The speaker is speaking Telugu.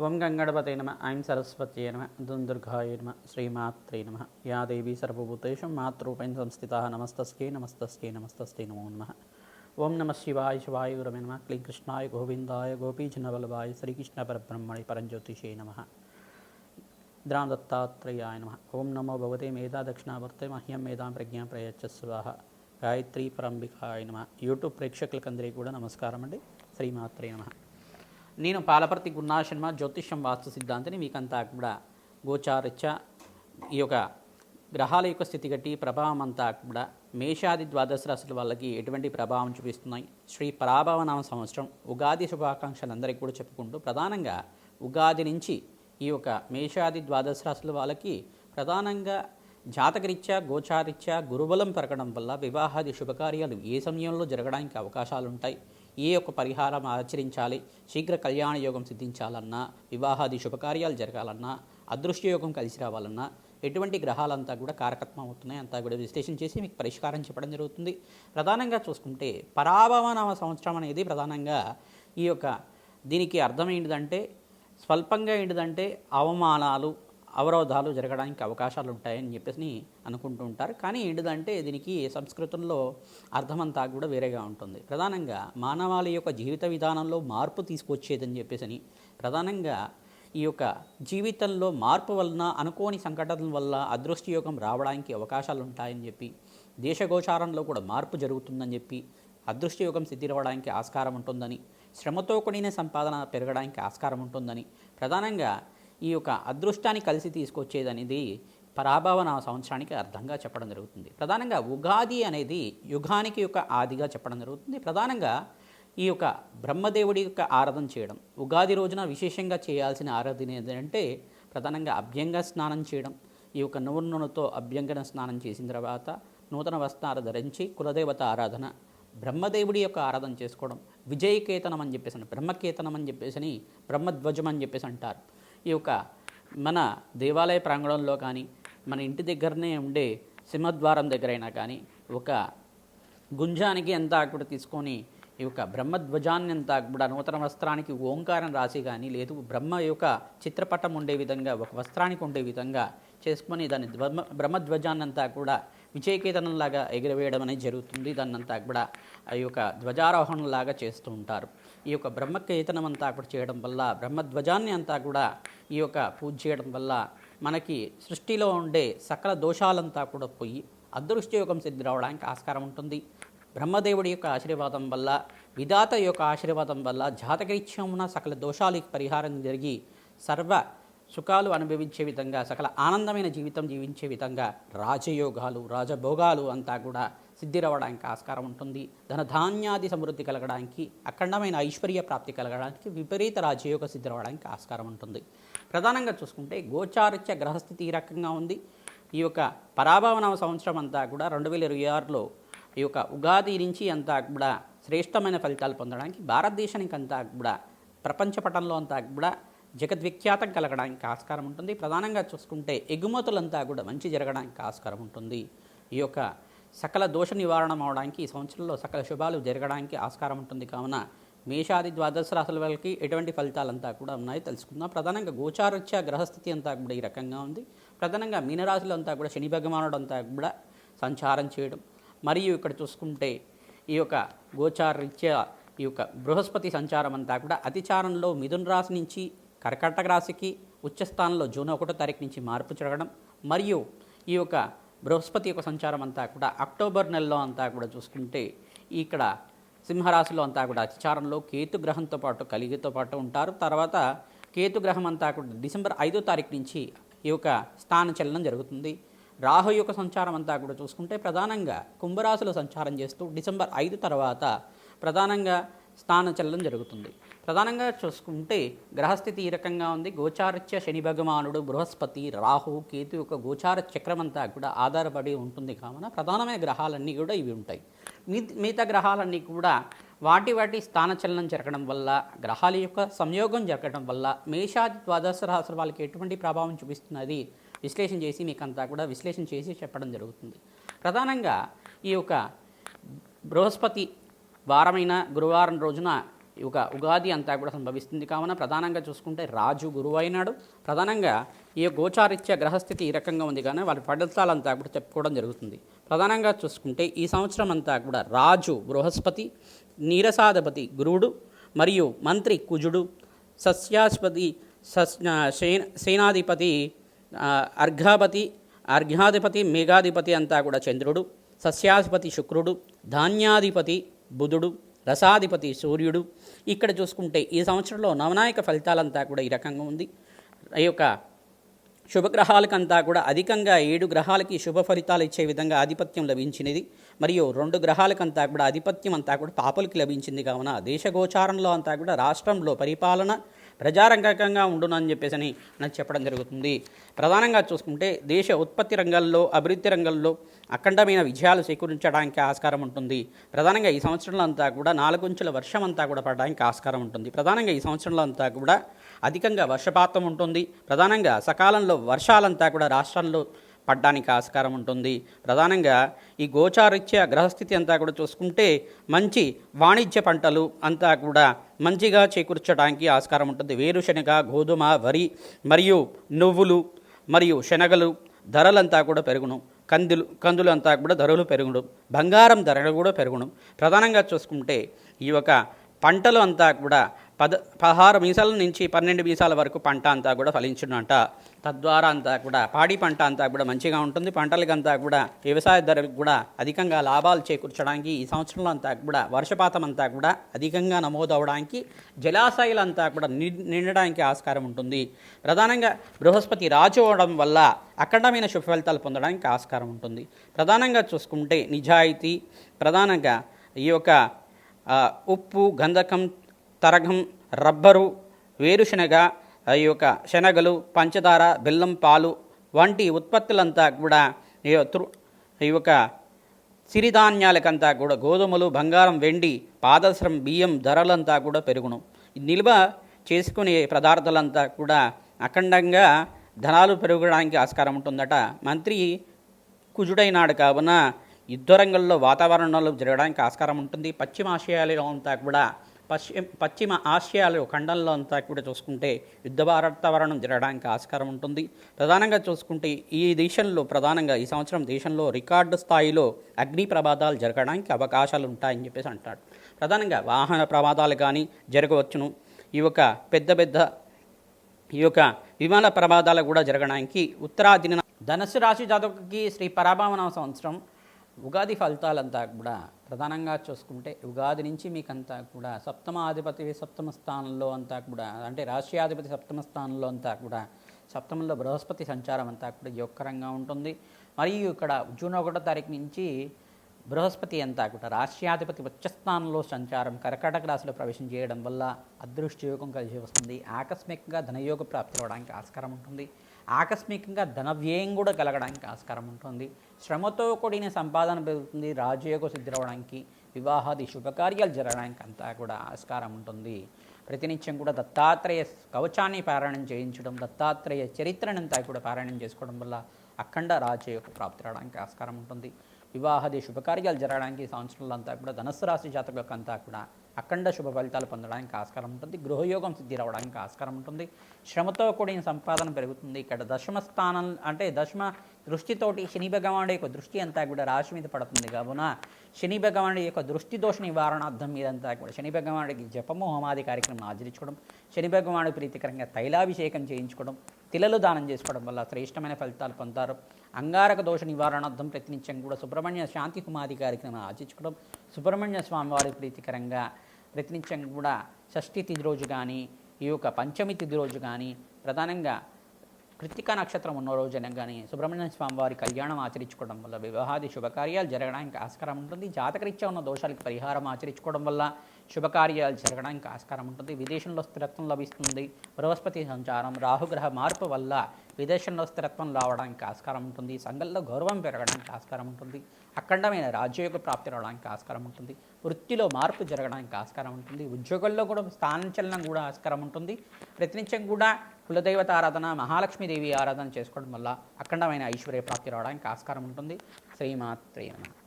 ఓం గంగణపతే నమ ఐం సరస్వత్యే నమ దుందుర్గాయ నమ శ్రీమాత్రే నమ యా దేవీ సర్వభూతేషు మాతృపైన సంస్థిత నమస్తస్కే నమస్తస్కే నమస్తస్తే నమో నమ. ఓం నమ శివాయ శివాయ గురమే నమ. క్లీం కృష్ణాయ గోవిందాయ గోపీజనవల్లభాయ శ్రీకృష్ణ పరబ్రహ్మణి పరంజ్యోతిషే నమ. ద్రాం దత్తాత్రేయాయ నమ. ఓం నమో భగవతే మేధా దక్షిణావర్తే మహ్యం మేధాం ప్రజ్ఞాం ప్రయచ్చ స్వాహ. గాయత్రీ పరంబికాయ నమ. యూట్యూబ్ ప్రేక్షకులకందరికీ కూడా నమస్కారం అండి. శ్రీమాత్రే నమ. నేను పాలపర్తి గురునాథ శర్మ జ్యోతిష్యం వాస్తు సిద్ధాంతిని. మీకంతా కూడా గోచారిత్య ఈ యొక్క గ్రహాల యొక్క స్థితిగతి ప్రభావం అంతా కూడా మేషాది ద్వాదశ రాశుల వాళ్ళకి ఎటువంటి ప్రభావం చూపిస్తున్నాయి, శ్రీ పరాభవనామ సంవత్సరం ఉగాది శుభాకాంక్షలు అందరికీ కూడా చెప్పుకుంటూ ప్రధానంగా ఉగాది నుంచి ఈ యొక్క మేషాది ద్వాదశ రాశుల వాళ్ళకి ప్రధానంగా జాతకరీత్యా గోచారీత్యా గురుబలం పెరగడం వల్ల వివాహాది శుభకార్యాలు ఏ సమయంలో జరగడానికి అవకాశాలు ఉంటాయి, ఏ యొక్క పరిహారం ఆచరించాలి, శీఘ్ర కళ్యాణ యోగం సిద్ధించాలన్నా, వివాహాది శుభకార్యాలు జరగాలన్నా, అదృష్టయోగం కలిసి రావాలన్నా ఎటువంటి గ్రహాలంతా కూడా కారకత్వం అవుతున్నాయి అంతా కూడా విశ్లేషణ చేసి మీకు పరిష్కారం చెప్పడం జరుగుతుంది. ప్రధానంగా చూసుకుంటే పరాభవనామ సంవత్సరం అనేది ప్రధానంగా ఈ యొక్క దీనికి అర్థం ఏంటిదంటే స్వల్పంగా ఏంటిదంటే అవమానాలు అవరోధాలు జరగడానికి అవకాశాలు ఉంటాయని చెప్పేసి అనుకుంటూ ఉంటారు. కానీ ఏంటిదంటే దీనికి సంస్కృతంలో అర్థమంతా కూడా వేరేగా ఉంటుంది. ప్రధానంగా మానవాళి యొక్క జీవిత విధానంలో మార్పు తీసుకొచ్చేదని చెప్పేసి ప్రధానంగా ఈ యొక్క జీవితంలో మార్పు వలన అనుకోని సంఘటనల వల్ల అదృష్టయోగం రావడానికి అవకాశాలు ఉంటాయని చెప్పి, దేశగోచారంలో కూడా మార్పు జరుగుతుందని చెప్పి, అదృష్టయోగం సిద్ధిరవడానికి ఆస్కారం ఉంటుందని, శ్రమతో కూడిన సంపాదన పెరగడానికి ఆస్కారం ఉంటుందని, ప్రధానంగా ఈ యొక్క అదృష్టాన్ని కలిసి తీసుకొచ్చేదనేది పరాభవన సంవత్సరానికి అర్థంగా చెప్పడం జరుగుతుంది. ప్రధానంగా ఉగాది అనేది యుగానికి యొక్క ఆదిగా చెప్పడం జరుగుతుంది. ప్రధానంగా ఈ యొక్క బ్రహ్మదేవుడి యొక్క ఆరాధన చేయడం, ఉగాది రోజున విశేషంగా చేయాల్సిన ఆరాధన ఏంటంటే ప్రధానంగా అభ్యంగ స్నానం చేయడం. ఈ యొక్క నూనెతో అభ్యంగన స్నానం చేసిన తర్వాత నూతన వస్త్రాలు ధరించి కులదేవత ఆరాధన, బ్రహ్మదేవుడి యొక్క ఆరాధన చేసుకోవడం, విజయకేతనం అని చెప్పేసి బ్రహ్మకేతనం అని చెప్పేసి బ్రహ్మధ్వజం అని చెప్పేసి అంటారు. ఈ యొక్క మన దేవాలయ ప్రాంగణంలో కానీ మన ఇంటి దగ్గరనే ఉండే సింహద్వారం దగ్గరైనా కానీ ఒక గుంజానికి అంతా కూడా తీసుకొని ఈ యొక్క బ్రహ్మధ్వజాన్ని అంతా కూడా నూతన వస్త్రానికి ఓంకారం రాసి కానీ లేదు బ్రహ్మ యొక్క చిత్రపటం ఉండే విధంగా ఒక వస్త్రానికి ఉండే విధంగా చేసుకొని దాన్ని బ్రహ్మధ్వజాన్ని అంతా కూడా విజయకేతనంలాగా ఎగిరవేయడం అనేది జరుగుతుంది. దాన్నంతా కూడా ఆ యొక్క ధ్వజారోహణలాగా చేస్తూ ఉంటారు. ఈ యొక్క బ్రహ్మకేతనం అంతా కూడా చేయడం వల్ల, బ్రహ్మధ్వజాన్ని అంతా కూడా ఈ యొక్క పూజ చేయడం వల్ల మనకి సృష్టిలో ఉండే సకల దోషాలంతా కూడా పోయి అదృష్టయోగం సిద్ధి రావడానికి ఆస్కారం ఉంటుంది. బ్రహ్మదేవుడి యొక్క ఆశీర్వాదం వల్ల, విధాత యొక్క ఆశీర్వాదం వల్ల జాతకరీత్యం ఉన్న సకల దోషాలకు పరిహారం జరిగి సర్వ సుఖాలు అనుభవించే విధంగా, సకల ఆనందమైన జీవితం జీవించే విధంగా రాజయోగాలు రాజభోగాలు అంతా కూడా సిద్ధిరవడానికి ఆస్కారం ఉంటుంది. ధనధాన్యాది సమృద్ధి కలగడానికి, అఖండమైన ఐశ్వర్య ప్రాప్తి కలగడానికి, విపరీత రాజయోగ సిద్ధిరవడానికి ఆస్కారం ఉంటుంది. ప్రధానంగా చూసుకుంటే గోచారిత్య గ్రహస్థితి ఈ రకంగా ఉంది. ఈ యొక్క పరాభవనామ సంవత్సరం అంతా కూడా 2026లో ఈ యొక్క ఉగాది నుంచి అంతా కూడా శ్రేష్టమైన ఫలితాలు పొందడానికి, భారతదేశానికి అంతా కూడా ప్రపంచ పటంలో అంతా కూడా జగద్విఖ్యాతం కలగడానికి ఆస్కారం ఉంటుంది. ప్రధానంగా చూసుకుంటే ఎగుమతులంతా కూడా మంచి జరగడానికి ఆస్కారం ఉంటుంది. ఈ యొక్క సకల దోష నివారణ అవడానికి ఈ సంవత్సరంలో సకల శుభాలు జరగడానికి ఆస్కారం ఉంటుంది. కావున మేషాది ద్వాదశ రాశుల వాళ్ళకి ఎటువంటి ఫలితాలంతా కూడా ఉన్నాయో తెలుసుకుందాం. ప్రధానంగా గోచారరీత్యా గ్రహస్థితి అంతా కూడా ఈ రకంగా ఉంది. ప్రధానంగా మీనరాశులు అంతా కూడా శని భగవానుడు అంతా కూడా సంచారం చేయడం, మరియు ఇక్కడ చూసుకుంటే ఈ యొక్క గోచారరీత్యా ఈ యొక్క బృహస్పతి సంచారం అంతా కూడా అతిచారంలో మిథున రాశి నుంచి కర్కాటక రాశికి ఉచ్చస్థానంలో జూన్ 1వ తారీఖు నుంచి మార్పు జరగడం, మరియు ఈ యొక్క బృహస్పతి యొక్క సంచారం అంతా కూడా అక్టోబర్ నెలలో అంతా కూడా చూసుకుంటే ఇక్కడ సింహరాశిలో అంతా కూడా అతిచారంలో కేతుగ్రహంతో పాటు కలిగితో పాటు ఉంటారు. తర్వాత కేతుగ్రహం అంతా కూడా డిసెంబర్ 5వ తారీఖు నుంచి ఈ యొక్క స్థాన చలనం జరుగుతుంది. రాహు యొక్క సంచారం అంతా కూడా చూసుకుంటే ప్రధానంగా కుంభరాశిలో సంచారం చేస్తూ డిసెంబర్ 5 తర్వాత ప్రధానంగా స్థాన చలనం జరుగుతుంది. ప్రధానంగా చూసుకుంటే గ్రహస్థితి ఈ రకంగా ఉంది. గోచారత్య శని భగవానుడు, బృహస్పతి, రాహు, కేతు యొక్క గోచార చక్రం అంతా కూడా ఆధారపడి ఉంటుంది. కావున ప్రధానమైన గ్రహాలన్నీ కూడా ఇవి ఉంటాయి. మిగతా గ్రహాలన్నీ కూడా వాటి స్థానచలనం జరగడం వల్ల, గ్రహాల యొక్క సంయోగం జరగడం వల్ల మేషాది ద్వాదశ రాశుల వాళ్ళకి ఎటువంటి ప్రభావం చూపిస్తున్నది విశ్లేషణ చేసి మీకంతా కూడా విశ్లేషణ చేసి చెప్పడం జరుగుతుంది. ప్రధానంగా ఈ యొక్క బృహస్పతి వారమైన గురువారం రోజున ఉగాది అంతా కూడా సంభవిస్తుంది. కావున ప్రధానంగా చూసుకుంటే రాజు గురువు అయినాడు. ప్రధానంగా ఈ గోచారిత్య గ్రహస్థితి ఈ రకంగా ఉంది కానీ వాళ్ళ ఫలితాలంతా కూడా చెప్పుకోవడం జరుగుతుంది. ప్రధానంగా చూసుకుంటే ఈ సంవత్సరం అంతా కూడా రాజు బృహస్పతి, నీరసాధిపతి గురువుడు మరియు మంత్రి కుజుడు, సస్యాధిపతి సేనాధిపతి అర్ఘ్యాధిపతి మేఘాధిపతి అంతా కూడా చంద్రుడు, సస్యాధిపతి శుక్రుడు, ధాన్యాధిపతి బుధుడు, రసాధిపతి సూర్యుడు. ఇక్కడ చూసుకుంటే ఈ సంవత్సరంలో నవనాయక ఫలితాలంతా కూడా ఈ రకంగా ఉంది. ఈ యొక్క శుభగ్రహాలకంతా కూడా అధికంగా 7 గ్రహాలకి శుభ ఫలితాలు ఇచ్చే విధంగా ఆధిపత్యం లభించినది. మరియు 2 గ్రహాలకంతా కూడా ఆధిపత్యం అంతా కూడా పాపలకి లభించింది. కావున దేశగోచారంలో అంతా కూడా రాష్ట్రంలో పరిపాలన ప్రజారంగకంగా ఉండునని చెప్పేసి నాకు చెప్పడం జరుగుతుంది. ప్రధానంగా చూసుకుంటే దేశ ఉత్పత్తి రంగాల్లో, అభివృద్ధి రంగంలో అఖండమైన విజయాలు చేకూరించడానికి ఆస్కారం ఉంటుంది. ప్రధానంగా ఈ సంవత్సరంలో అంతా కూడా 4 అంచుల వర్షం అంతా కూడా పడడానికి ఆస్కారం ఉంటుంది. ప్రధానంగా ఈ సంవత్సరంలో అంతా కూడా అధికంగా వర్షపాతం ఉంటుంది. ప్రధానంగా సకాలంలో వర్షాలంతా కూడా రాష్ట్రంలో పడ్డానికి ఆస్కారం ఉంటుంది. ప్రధానంగా ఈ గోచారిత్య గ్రహస్థితి అంతా కూడా చూసుకుంటే మంచి వాణిజ్య పంటలు అంతా కూడా మంచిగా చేకూర్చడానికి ఆస్కారం ఉంటుంది. వేరుశనగ, గోధుమ, వరి మరియు నువ్వులు మరియు శనగలు ధరలంతా కూడా పెరుగును. కందులు అంతా కూడా ధరలు పెరుగును. బంగారం ధరలు కూడా పెరుగును. ప్రధానంగా చూసుకుంటే ఈ యొక్క పంటలు అంతా కూడా 16 మీసాల నుంచి 12 మీసాల వరకు పంట అంతా కూడా ఫలించునంట. తద్వారా అంతా కూడా పాడి పంట అంతా కూడా మంచిగా ఉంటుంది. పంటలకంతా కూడా వ్యవసాయ ధరలకు కూడా అధికంగా లాభాలు చేకూర్చడానికి ఈ సంవత్సరంలో అంతా కూడా వర్షపాతం అంతా కూడా అధికంగా నమోదవడానికి, జలాశయాలంతా కూడా నిండడానికి ఆస్కారం ఉంటుంది. ప్రధానంగా బృహస్పతి రాజు అవడం వల్ల అఖండమైన శుభ ఫలితాలు పొందడానికి ఆస్కారం ఉంటుంది. ప్రధానంగా చూసుకుంటే నిజాయితీ, ప్రధానంగా ఈ యొక్క ఉప్పు, గంధకం, తరగం, రబ్బరు, వేరుశనగ, ఈ యొక్క శనగలు, పంచదార, బెల్లం, పాలు వంటి ఉత్పత్తులంతా కూడా ఈ యొక్క సిరిధాన్యాలకంతా కూడా గోధుమలు, బంగారం, వెండి, పాదశ్రం, బియ్యం ధరలంతా కూడా పెరుగును. నిల్వ చేసుకునే పదార్థాలంతా కూడా అఖండంగా ధనాలు పెరగడానికి ఆస్కారం ఉంటుందట. మంత్రి కుజుడైనాడు కావున యుద్ధరంగంలో వాతావరణంలో జరగడానికి ఆస్కారం ఉంటుంది. పశ్చిమ ఆసియాలో ఖండంలో అంతా కూడా చూసుకుంటే యుద్ధ వాతావరణం జరగడానికి ఆస్కారం ఉంటుంది. ప్రధానంగా చూసుకుంటే ఈ దేశంలో ప్రధానంగా ఈ సంవత్సరం దేశంలో రికార్డు స్థాయిలో అగ్ని ప్రమాదాలు జరగడానికి అవకాశాలు ఉంటాయని చెప్పేసి అంటాడు. ప్రధానంగా వాహన ప్రమాదాలు కానీ జరగవచ్చును. ఈ యొక్క విమాన ప్రమాదాలు కూడా జరగడానికి ఉత్తరాదిన ధనుసు రాశి జాతకుకి శ్రీ పరాభవన సంవత్సరం ఉగాది ఫలితాలంతా కూడా ప్రధానంగా చూసుకుంటే ఉగాది నుంచి మీకంతా కూడా సప్తమాధిపతి సప్తమ స్థానంలో అంతా కూడా, అంటే రాష్ట్రాధిపతి సప్తమ స్థానంలో అంతా కూడా, సప్తమంలో బృహస్పతి సంచారం అంతా కూడా యోగకరంగా ఉంటుంది. మరియు ఇక్కడ జూన్ 1వ తారీఖు నుంచి బృహస్పతి అంతా కూడా రాష్ట్రాధిపతి ఉచ్చస్థానంలో సంచారం కర్కాటక రాశిలో ప్రవేశం చేయడం వల్ల అదృష్టయోగం కలిసి వస్తుంది. ఆకస్మికంగా ధనయోగ ప్రాప్తి అవ్వడానికి ఆస్కారం ఉంటుంది. ఆకస్మికంగా ధన వ్యయం కూడా కలగడానికి ఆస్కారం ఉంటుంది. శ్రమతో కూడిన సంపాదన పెరుగుతుంది. రాజయోగ సిద్ధి అవ్వడానికి, వివాహాది శుభకార్యాలు జరగడానికి అంతా కూడా ఆస్కారం ఉంటుంది. ప్రతినిత్యం కూడా దత్తాత్రేయ కవచాన్ని పారాయణం చేయించడం, దత్తాత్రేయ చరిత్రనంతా కూడా పారాయణం చేసుకోవడం వల్ల అఖండ రాజయోగ ప్రాప్తి రావడానికి ఆస్కారం ఉంటుంది. వివాహాది శుభకార్యాలు జరగడానికి సంవత్సరంలో అంతా కూడా ధనుస్సు రాశి జాతకులకు అంతా కూడా అఖండ శుభ ఫలితాలు పొందడానికి ఆస్కారం ఉంటుంది. గృహయోగం సిద్ధి రావడానికి ఆస్కారం ఉంటుంది. శ్రమతో కూడిన సంపాదన పెరుగుతుంది. ఇక్కడ దశమ స్థానం అంటే దశమ దృష్టితోటి శని భగవానుడి యొక్క దృష్టి అంతా కూడా రాశి మీద పడుతుంది. కావున శని భగవానుడి యొక్క దృష్టి దోష నివారణార్థం మీదంతా కూడా శని భగవానుడికి జపము హోమాది కార్యక్రమం ఆచరించుకోవడం, శని భగవానుడి ప్రీతికరంగా తైలాభిషేకం చేయించుకోవడం, తిలలు దానం చేసుకోవడం వల్ల శ్రేష్టమైన ఫలితాలు పొందుతారు. అంగారక దోష నివారణార్థం ప్రతినిత్యం కూడా సుబ్రహ్మణ్య శాంతి హోమాది కార్యక్రమం ఆచరించుకోవడం, సుబ్రహ్మణ్య స్వామి వారి ప్రీతికరంగా ప్రతినిత్యం కూడా షష్ఠి తిథి రోజు కానీ, ఈ యొక్క పంచమి తిథి రోజు కానీ, ప్రధానంగా కృత్తికా నక్షత్రం ఉన్న రోజున కానీ సుబ్రహ్మణ్య స్వామి వారి కళ్యాణం ఆచరించుకోవడం వల్ల వివాహాది శుభకార్యాలు జరగడానికి ఆస్కారం ఉంటుంది. జాతకరీత్యా ఉన్న దోషాలకు పరిహారం ఆచరించుకోవడం వల్ల శుభకార్యాలు జరగడానికి ఆస్కారం ఉంటుంది. విదేశంలో స్థిరత్వం లభిస్తుంది. బృహస్పతి సంచారం, రాహుగ్రహ మార్పు వల్ల విదేశంలో స్థిరత్వం రావడానికి ఆస్కారం ఉంటుంది. సంఘంలో గౌరవం పెరగడానికి ఆస్కారం ఉంటుంది. అఖండమైన రాజ్యయోగ ప్రాప్తి రావడానికి ఆస్కారం ఉంటుంది. వృత్తిలో మార్పు జరగడానికి ఆస్కారం ఉంటుంది. ఉద్యోగంలో కూడా స్థానచలనం కూడా ఆస్కారం ఉంటుంది. ప్రతినిత్యం కూడా కులదైవత ఆరాధన, మహాలక్ష్మీదేవి ఆరాధన చేసుకోవడం వల్ల అఖండమైన ఐశ్వర్య ప్రాప్తి రావడానికి ఆస్కారం ఉంటుంది. శ్రీమాత్రే నమః.